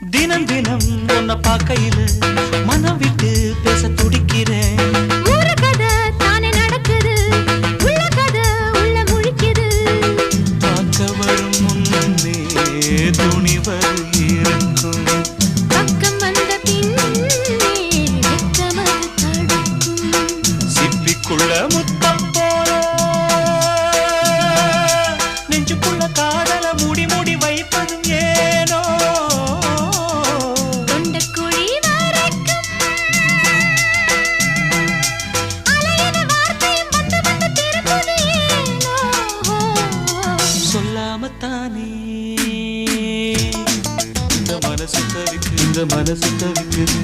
தினம் தினம் உன்னை பார்க்கையில மனம் விட்டு பேச துடிக்கிறேன். ஒரு கதை தானே நடக்குது, உள்ள கதை உள்ள முழிக்குது. பார்க்க வரும் முன்னே துணிவர் இருக்கும், பக்கம் வந்த பின்னே வெட்கமது தடுக்கும். சிப்பிக்குள்ள முத்தம் போல நெஞ்சுக்குள்ள காதல மூடி மூடி வைப்பதும் ஏனோ. தொண்டக்குழி வரைக்கும் அலையின வார்த்தையும் வந்து வந்து திரும்புது ஏனோ. சொல்லாமத்தானே இந்த மனசு தவிக்குது.